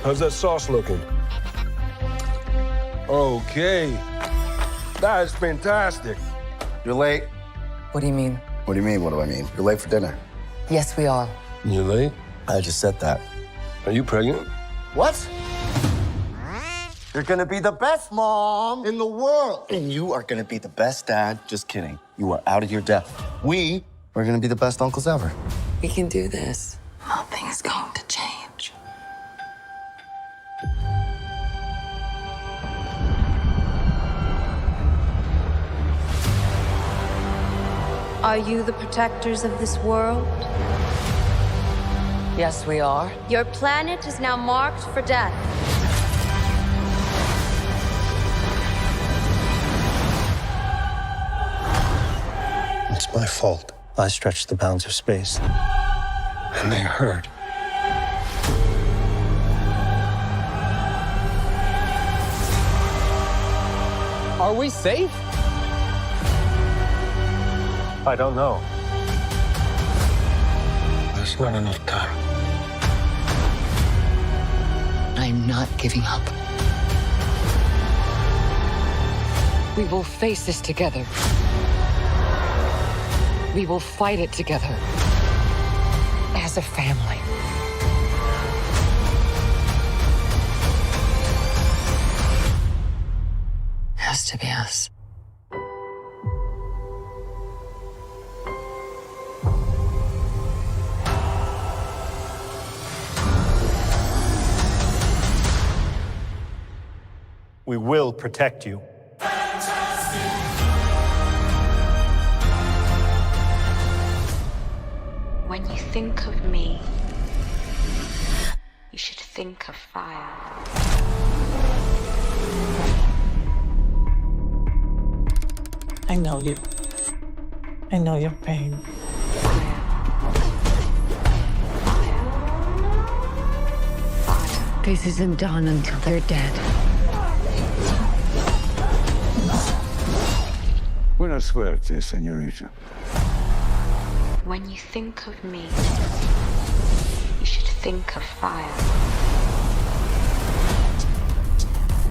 How's that sauce looking? Okay. That is fantastic. You're late. What do you mean? What do you mean, what do I mean? You're late for dinner. Yes, we are. You late? I just said that. Are you pregnant? What? You're gonna be the best mom in the world. And you are gonna be the best dad. Just kidding. You are out of your depth. We are gonna be the best uncles ever. We can do this. Nothing's going to change. Are you the protectors of this world? Yes, we are. Your planet is now marked for death. It's my fault. I stretched the bounds of space. And they hurt. Are we safe? I don't know. There's not enough time. I'm not giving up. We will face this together. We will fight it together. As a family. Has to be us. We will protect you. When you think of me, you should think of fire. I know you. I know your pain. This isn't done until they're dead. Buena suerte, señorita. When you think of me, you should think of fire.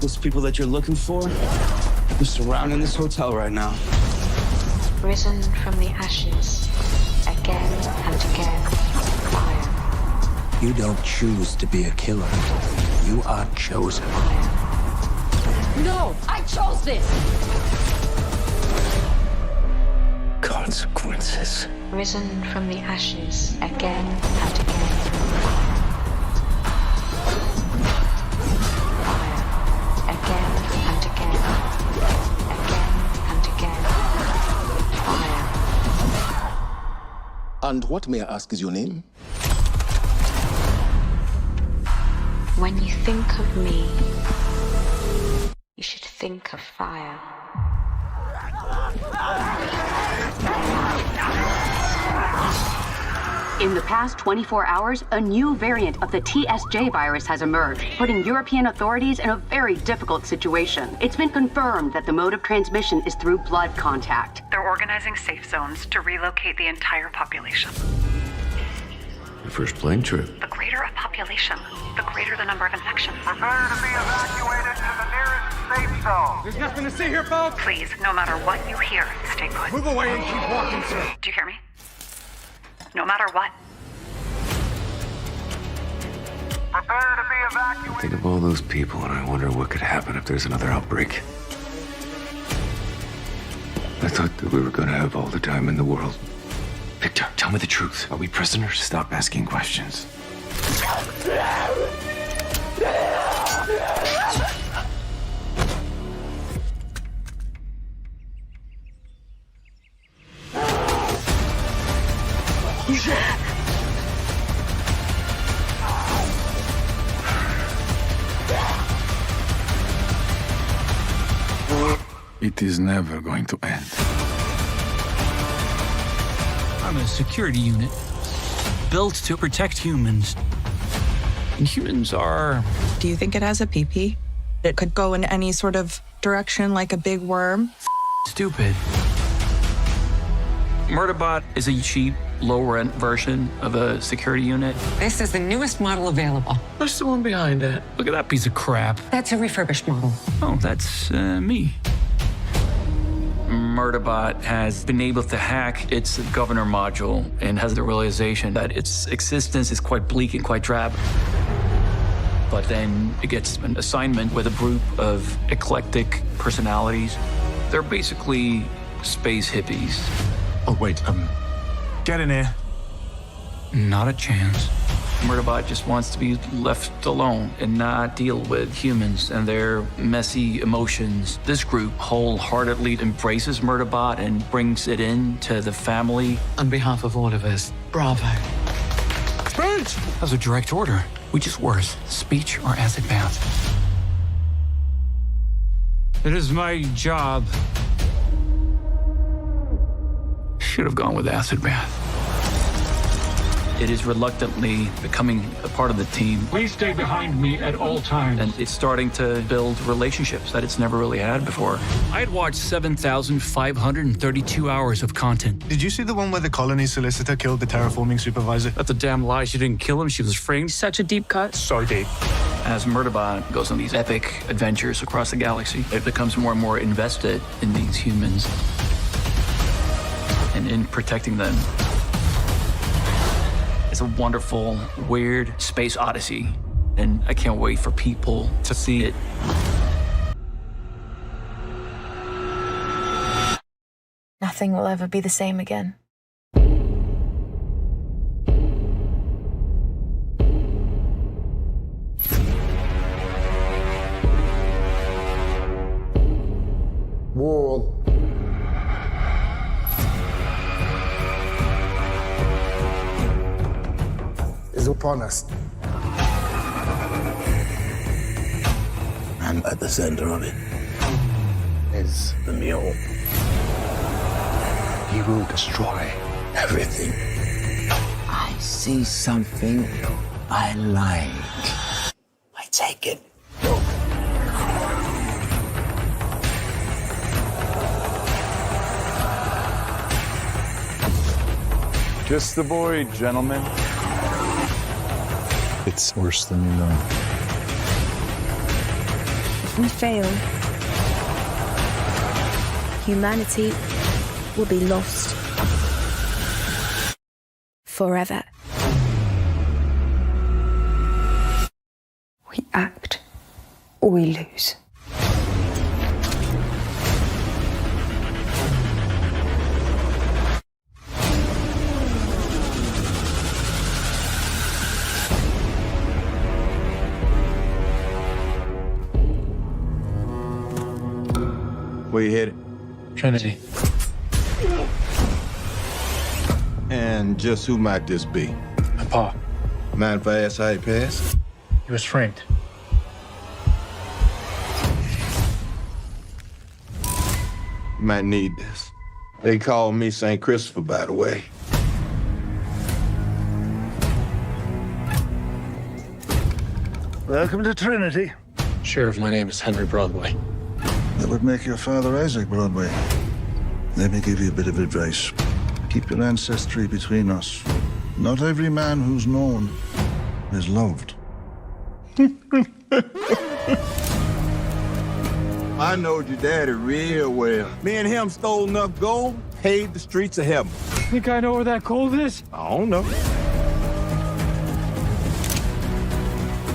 Those people that you're looking for, they're surrounding this hotel right now. Risen from the ashes, again and again, fire. You don't choose to be a killer. You are chosen. No! I chose this! Consequences. Risen from the ashes, again and again. Fire. Again and again. Again and again. Fire. And what, may I ask, is your name? When you think of me, you should think of fire. In the past 24 hours, a new variant of the TSJ virus has emerged, putting European authorities in a very difficult situation. It's been confirmed that the mode of transmission is through blood contact. They're organizing safe zones to relocate the entire population. Your first plane trip. The greater a population, the greater the number of infections. Prepare to be evacuated to the nearest safe zone. There's nothing to see here, folks. Please, no matter what you hear, stay put. Move away and keep walking, sir. Do you hear me? No matter what. Prepare to be evacuated. Think of all those people, and I wonder what could happen if there's another outbreak. I thought that we were going to have all the time in the world. Victor, tell me the truth. Are we prisoners? Stop asking questions. It is never going to end. I'm a security unit built to protect humans. And humans are... Do you think it has a pee-pee? It could go in any sort of direction like a big worm. stupid. Murderbot is a cheap, lower-end version of a security unit. This is the newest model available. What's the one behind it? Look at that piece of crap. That's a refurbished model. Oh, that's me. Murderbot has been able to hack its governor module and has the realization that its existence is quite bleak and quite drab. But then it gets an assignment with a group of eclectic personalities. They're basically space hippies. Oh, wait, get in here. Not a chance. Murderbot just wants to be left alone and not deal with humans and their messy emotions. This group wholeheartedly embraces Murderbot and brings it into the family. On behalf of all of us, bravo. Speech! That was a direct order. Which is worse, speech or acid bath? It is my job. Should have gone with acid bath. It is reluctantly becoming a part of the team. Please stay behind me at all times. And it's starting to build relationships that it's never really had before. I had watched 7,532 hours of content. Did you see the one where the colony solicitor killed the terraforming supervisor? That's a damn lie. She didn't kill him. She was framed. Such a deep cut. So deep. As Murderbot goes on these epic adventures across the galaxy, it becomes more and more invested in these humans and in protecting them. It's a wonderful, weird space odyssey, and I can't wait for people to see it. Nothing will ever be the same again. World is upon us. And at the center of it is the mule. He will destroy everything. I see something I like. I take it. Just the boy, gentlemen. It's worse than you know. If we fail, humanity will be lost forever. We act or we lose. Where you headed? Trinity. And just who might this be? My pa. Mind if I ask how he passed? He was framed. You might need this. They call me St. Christopher, by the way. Welcome to Trinity. Sheriff, my name is Henry Broadway. That would make your father Isaac Broadway. Let me give you a bit of advice. Keep your ancestry between us. Not every man who's known is loved. I knowed your daddy real well. Me and him stole enough gold, paved the streets of heaven. Think I know where that gold is? I don't know.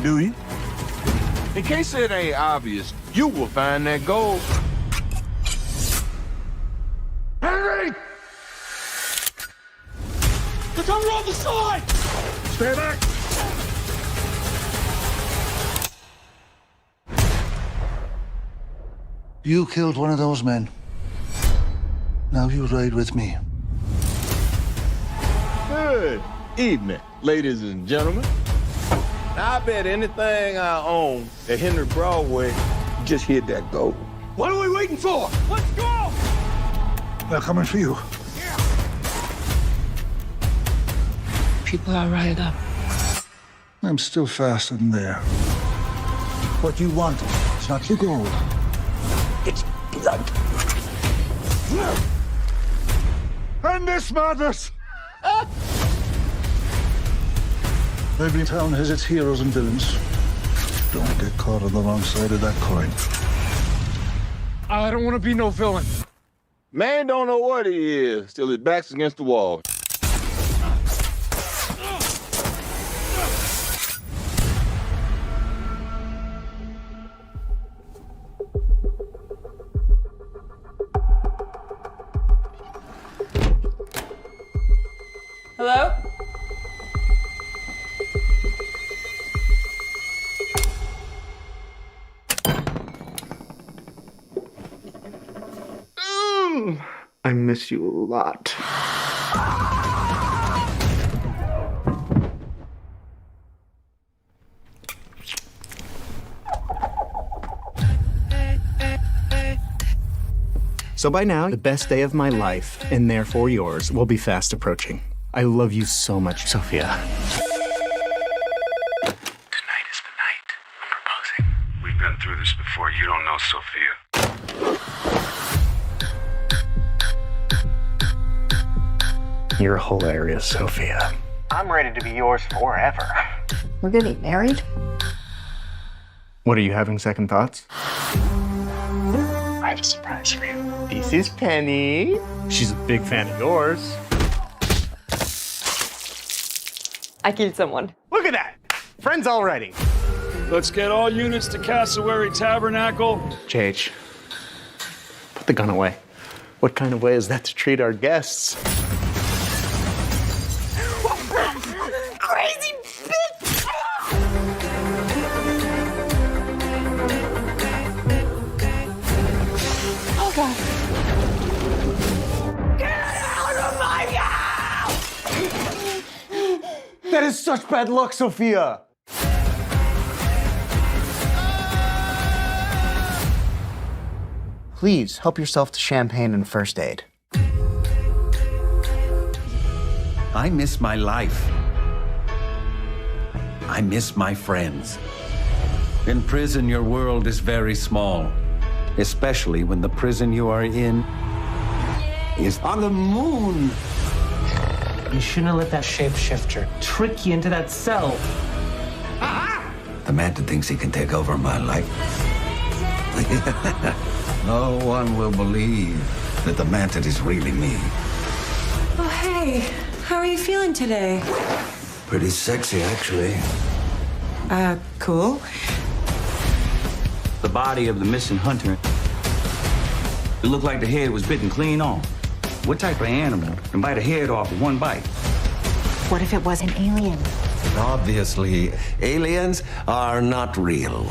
Do you? In case it ain't obvious, you will find that gold. Henry! Look over on the side! Stay back! You killed one of those men. Now you ride with me. Good evening, ladies and gentlemen. I bet anything I own at Henry Broadway just hit that gold. What are we waiting for? Let's go! They're coming for you. People are riled up. I'm still fastened there. What you want is not your gold. It's blood. And this madness! Every town has its heroes and villains. Don't get caught on the wrong side of that coin. I don't want to be no villain. Man don't know what he is till his back's against the wall. Hello? I miss you a lot. So by now, the best day of my life, and therefore yours, will be fast approaching. I love you so much, Sophia. Tonight is the night I'm proposing. We've been through this before. You don't know Sophia. You're hilarious, Sophia. I'm ready to be yours forever. We're gonna be married? What, are you having second thoughts? I have a surprise for you. This is Penny. She's a big fan of yours. I killed someone. Look at that! Friends already. Let's get all units to Cassowary Tabernacle. JH, put the gun away. What kind of way is that to treat our guests? Crazy bitch! Oh, God. Get out of my house! That is such bad luck, Sophia! Please help yourself to champagne and first aid. I miss my life. I miss my friends. In prison, your world is very small, especially when the prison you are in is on the moon. You shouldn't have let that shapeshifter trick you into that cell. The Manta thinks he can take over my life. No one will believe that the Manta is really me. Oh, hey. How are you feeling today? Pretty sexy, actually. Cool. The body of the missing hunter. It looked like the head was bitten clean off. What type of animal can bite a head off with one bite? What if it was an alien? Obviously, aliens are not real.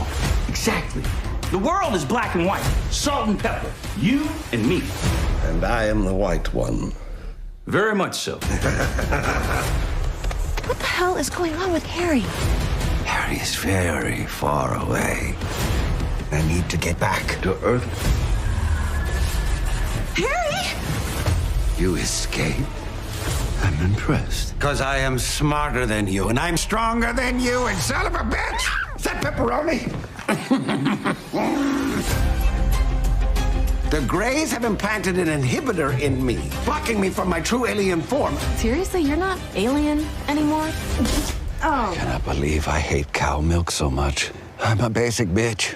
Exactly. The world is black and white. Salt and pepper. You and me. And I am the white one. Very much so. What the hell is going on with Harry? Harry is very far away. I need to get back to Earth. Harry! You escaped? I'm impressed. Because I am smarter than you, and I'm stronger than you, and son of a bitch! Is that pepperoni? The Greys have implanted an inhibitor in me, blocking me from my true alien form. Seriously, you're not alien anymore? Oh. I cannot believe I hate cow milk so much. I'm a basic bitch.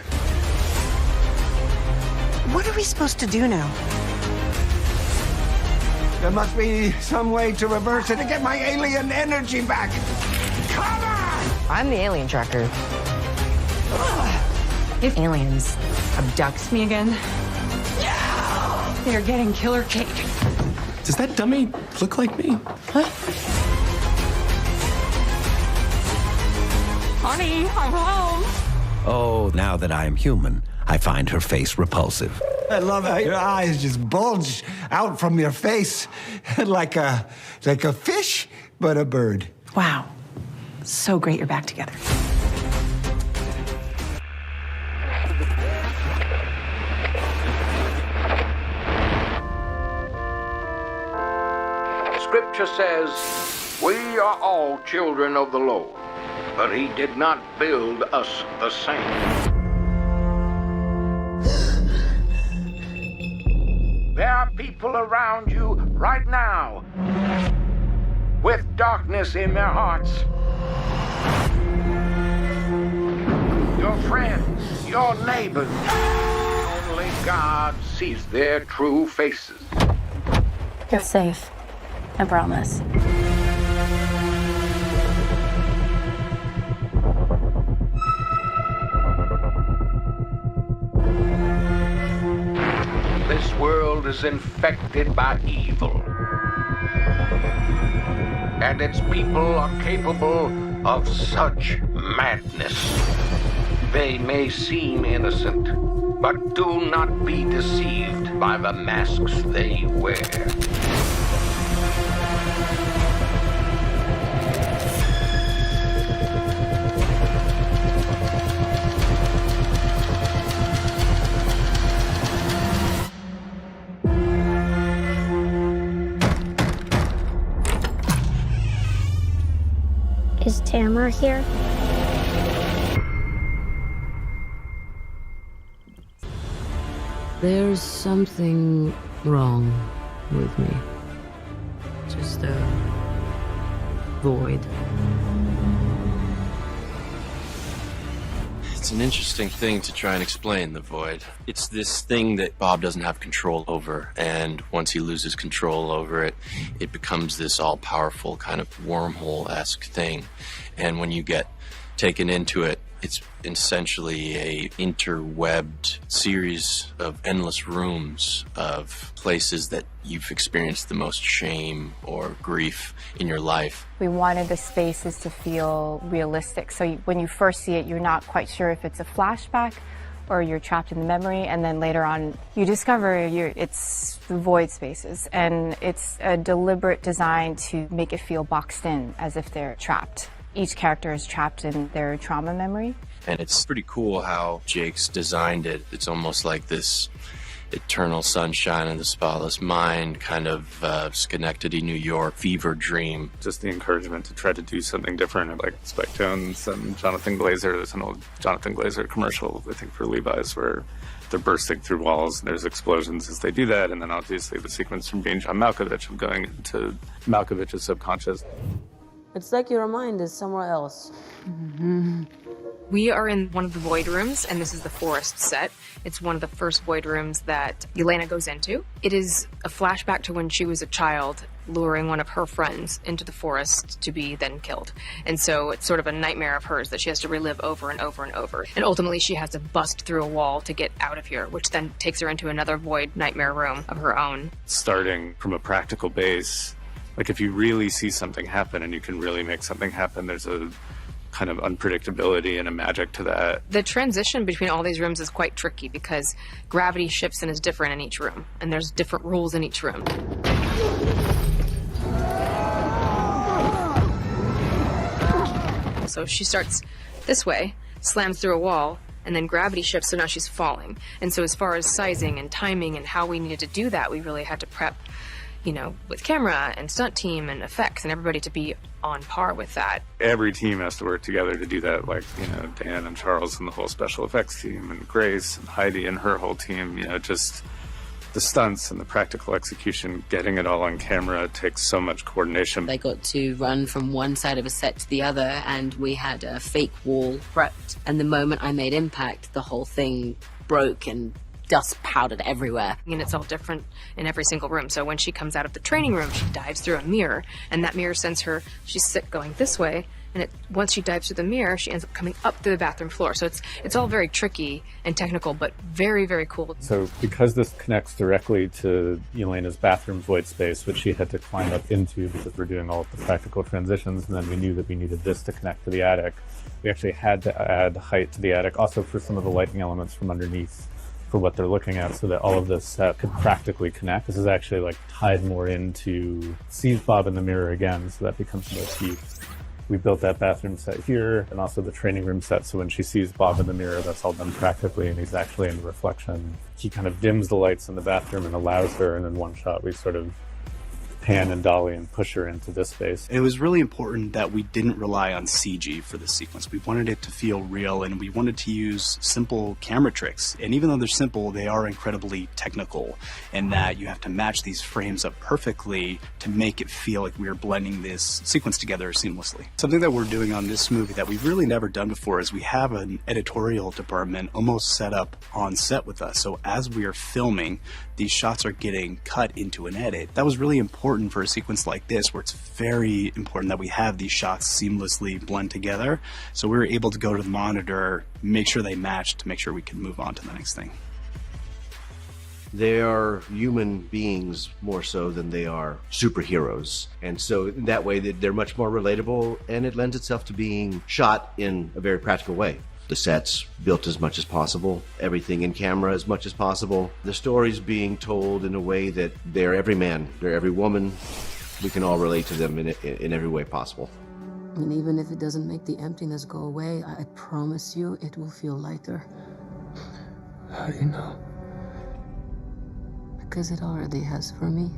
What are we supposed to do now? There must be some way to reverse it to get my alien energy back. Come on! I'm the alien tracker. If aliens abduct me again, they're getting killer cake. Does that dummy look like me? What? Honey, I'm home. Oh, now that I am human, I find her face repulsive. I love how your eyes just bulge out from your face like a fish, but a bird. Wow. So great you're back together. Scripture says, we are all children of the Lord, but he did not build us the same. There are people around you right now with darkness in their hearts. Your friends, your neighbors. Only God sees their true faces. You're safe. I promise. This world is infected by evil. And its people are capable of such madness. They may seem innocent, but do not be deceived by the masks they wear. Is Tamara here? There's something wrong with me. Just a void. It's an interesting thing to try and explain, the void. It's this thing that Bob doesn't have control over, and once he loses control over it, it becomes this all-powerful kind of wormhole-esque thing. And when you get taken into it, it's essentially a interwebbed series of endless rooms of places that you've experienced the most shame or grief in your life. We wanted the spaces to feel realistic. So when you first see it, you're not quite sure if it's a flashback or you're trapped in the memory, and then later on you discover it's the void spaces, and it's a deliberate design to make it feel boxed in, as if they're trapped. Each character is trapped in their trauma memory. And it's pretty cool how Jake's designed it. It's almost like this eternal sunshine in the spotless mind, kind of Schenectady, New York fever dream. Just the encouragement to try to do something different, like Spike Jonze and Jonathan Glazer. There's an old Jonathan Glazer commercial, I think, for Levi's, where they're bursting through walls and there's explosions as they do that. And then obviously the sequence from being John Malkovich of going into Malkovich's subconscious. It's like your mind is somewhere else. Mm-hmm. We are in one of the void rooms, and this is the forest set. It's one of the first void rooms that Yelena goes into. It is a flashback to when she was a child, luring one of her friends into the forest to be then killed. And so it's sort of a nightmare of hers that she has to relive over and over and over. And ultimately she has to bust through a wall to get out of here, which then takes her into another void nightmare room of her own. Starting from a practical base, like if you really see something happen and you can really make something happen, there's a kind of unpredictability and a magic to that. The transition between all these rooms is quite tricky because gravity shifts and is different in each room, and there's different rules in each room. So she starts this way, slams through a wall, and then gravity shifts, so now she's falling. And so as far as sizing and timing and how we needed to do that, we really had to prep, you know, with camera and stunt team and effects and everybody to be on par with that. Every team has to work together to do that, like, you know, Dan and Charles and the whole special effects team, and Grace and Heidi and her whole team, you know, just the stunts and the practical execution, getting it all on camera takes so much coordination. They got to run from one side of a set to the other, and we had a fake wall prepped, and the moment I made impact, the whole thing broke and dust powdered everywhere. And it's all different in every single room. So when she comes out of the training room, she dives through a mirror, and that mirror sends her, she's going this way, and once she dives through the mirror, she ends up coming up through the bathroom floor. So it's all very tricky and technical, but very, very cool. So because this connects directly to Yelena's bathroom void space, which she had to climb up into because we're doing all of the practical transitions, and then we knew that we needed this to connect to the attic, we actually had to add height to the attic, also for some of the lighting elements from underneath, for what they're looking at, so that all of this could practically connect. This is actually like tied more into sees Bob in the mirror again, so that becomes a motif. We built that bathroom set here, and also the training room set, so when she sees Bob in the mirror, that's all done practically, and he's actually in the reflection. He kind of dims the lights in the bathroom and allows her, and in one shot we sort of pan and dolly and push her into this space. It was really important that we didn't rely on CG for this sequence. We wanted it to feel real, and we wanted to use simple camera tricks. And even though they're simple, they are incredibly technical, in that you have to match these frames up perfectly to make it feel like we're blending this sequence together seamlessly. Something that we're doing on this movie that we've really never done before is we have an editorial department almost set up on set with us. So as we are filming, these shots are getting cut into an edit. That was really important for a sequence like this, where it's very important that we have these shots seamlessly blend together. So we were able to go to the monitor, make sure they matched, to make sure we could move on to the next thing. They are human beings more so than they are superheroes. And so that way they're much more relatable, and it lends itself to being shot in a very practical way. The sets built as much as possible, everything in camera as much as possible. The stories being told in a way that they're every man, they're every woman. We can all relate to them in every way possible. And even if it doesn't make the emptiness go away, I promise you it will feel lighter. How do you know? Because it already has for me.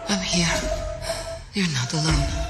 I'm here. You're not alone.